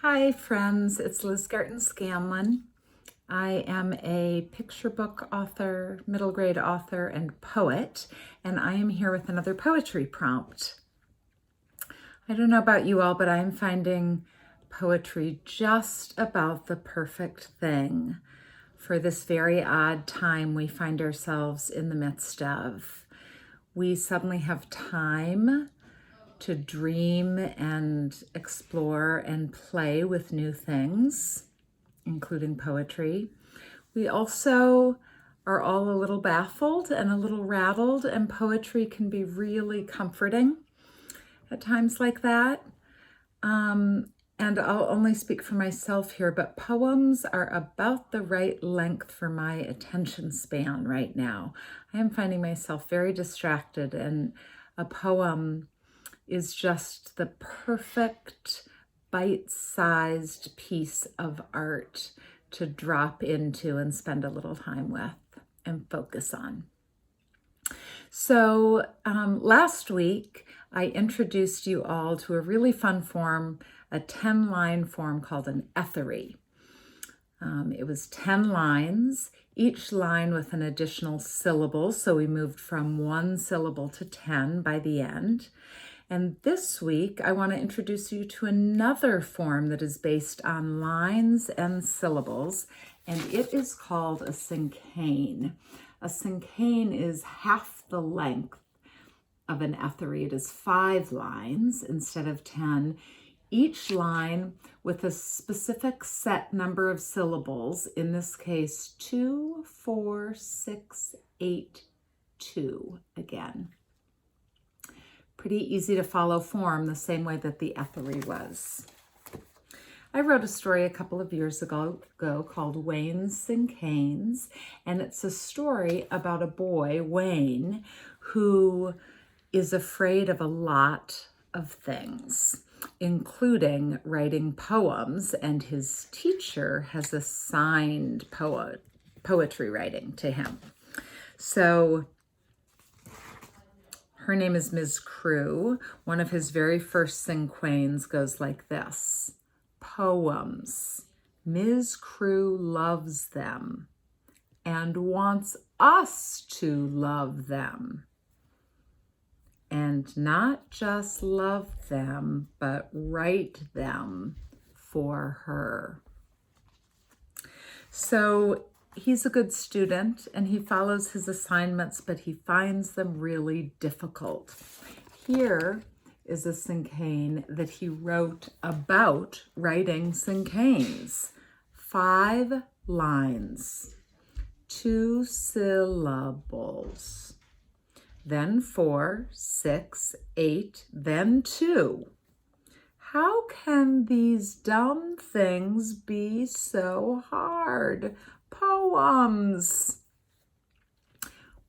Hi friends, it's Liz Garton Scanlon. I am a picture book author, middle grade author, and poet, and I am here with another poetry prompt. I don't know about you all, but I'm finding poetry just about the perfect thing for this very odd time we find ourselves in the midst of. We suddenly have time to dream and explore and play with new things, including poetry. We also are all a little baffled and a little rattled, and poetry can be really comforting at times like that. And I'll only speak for myself here, but poems are about the right length for my attention span right now. I am finding myself very distracted, and a poem is just the perfect bite-sized piece of art to drop into and spend a little time with and focus on. So last week, I introduced you all to a really fun form, a 10-line form called an ethary. It was 10 lines, each line with an additional syllable. So we moved from 1 syllable to 10 by the end. And this week, I want to introduce you to another form that is based on lines and syllables, and it is called a cinquain. A cinquain is half the length of an ethary. It is 5 lines instead of 10. Each line with a specific set number of syllables, in this case, 2, 4, 6, 8, 2 again. Pretty easy to follow form, the same way that the ethary was. I wrote a story a couple of years ago called Wayne's Cinquains, and it's a story about a boy, Wayne, who is afraid of a lot of things, including writing poems, and his teacher has assigned poetry writing to him. So her name is Ms. Crew. One of his very first cinquains goes like this. Poems. Ms. Crew loves them and wants us to love them. And not just love them, but write them for her. So he's a good student and he follows his assignments, but he finds them really difficult. Here is a cinquain that he wrote about writing cinquains. 5 lines, 2 syllables, then 4, 6, 8, then 2. How can these dumb things be so hard? Poems.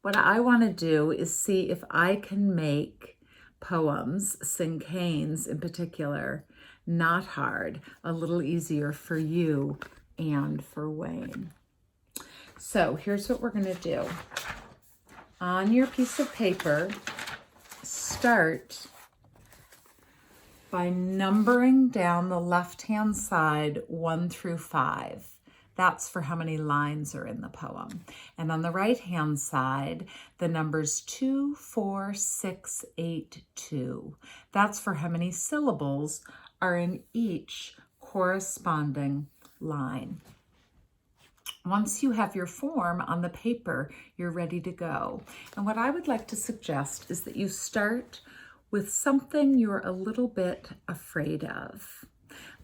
What I want to do is see if I can make poems, cinquains in particular, not hard, a little easier for you and for Wayne. So here's what we're going to do. On your piece of paper, start by numbering down the left-hand side 1 through 5. That's for how many lines are in the poem. And on the right-hand side, the numbers 2, 4, 6, 8, 2. That's for how many syllables are in each corresponding line. Once you have your form on the paper, you're ready to go. And what I would like to suggest is that you start with something you're a little bit afraid of.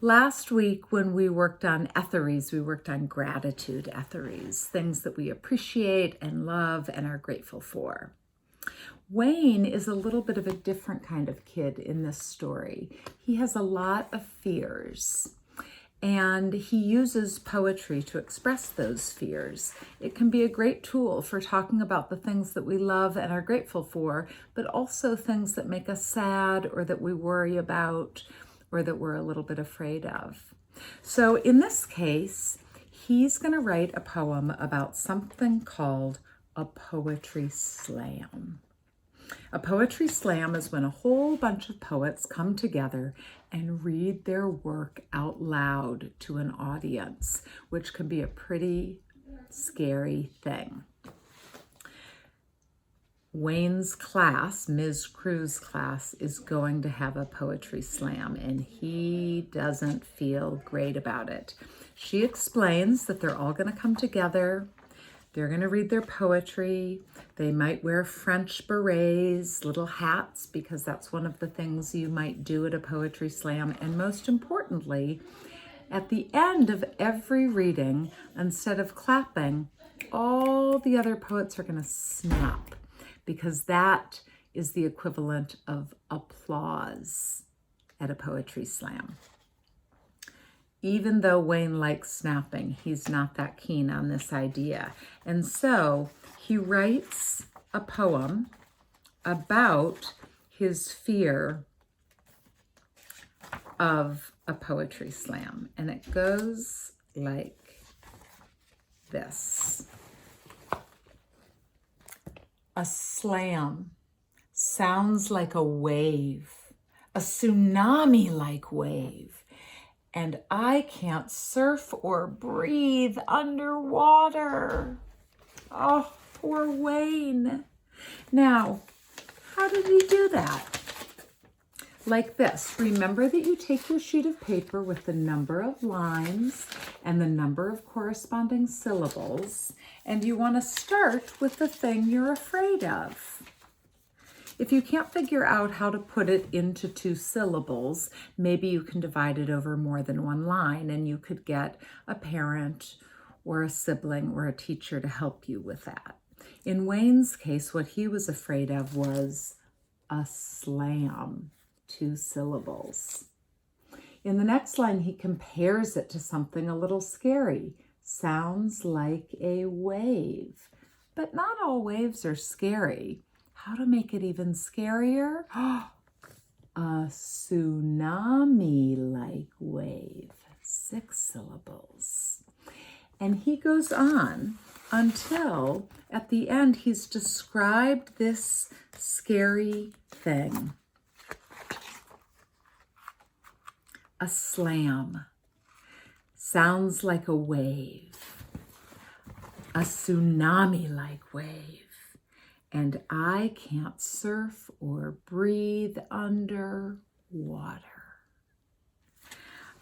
Last week when we worked on etharies, we worked on gratitude etharies, things that we appreciate and love and are grateful for. Wayne is a little bit of a different kind of kid in this story. He has a lot of fears, and he uses poetry to express those fears. It can be a great tool for talking about the things that we love and are grateful for, but also things that make us sad or that we worry about or that we're a little bit afraid of. So in this case, he's going to write a poem about something called a poetry slam. A poetry slam is when a whole bunch of poets come together and read their work out loud to an audience, which can be a pretty scary thing. Wayne's class, Ms. Crew's class, is going to have a poetry slam, and he doesn't feel great about it. She explains that they're all going to come together. They're going to read their poetry. They might wear French berets, little hats, because that's one of the things you might do at a poetry slam. And most importantly, at the end of every reading, instead of clapping, all the other poets are going to snap, because that is the equivalent of applause at a poetry slam. Even though Wayne likes snapping, he's not that keen on this idea. And so he writes a poem about his fear of a poetry slam. And it goes like this. A slam sounds like a wave, a tsunami-like wave, and I can't surf or breathe underwater. Oh, poor Wayne. Now, how did he do that? Like this. Remember that you take your sheet of paper with the number of lines and the number of corresponding syllables, and you want to start with the thing you're afraid of. If you can't figure out how to put it into 2 syllables, maybe you can divide it over more than 1 line, and you could get a parent or a sibling or a teacher to help you with that. In Wayne's case, what he was afraid of was a slam, 2 syllables. In the next line, he compares it to something a little scary. Sounds like a wave. But not all waves are scary. How to make it even scarier? A tsunami-like wave. 6 syllables. And he goes on until at the end he's described this scary thing. A slam sounds like a wave, a tsunami-like wave, and I can't surf or breathe underwater.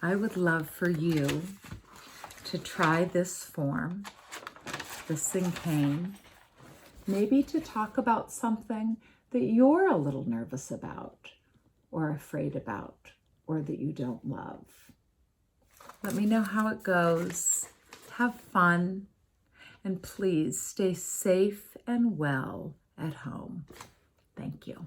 I would love for you to try this form, the cinquain, maybe to talk about something that you're a little nervous about or afraid about or that you don't love. Let me know how it goes. Have fun, and please stay safe and well at home. Thank you.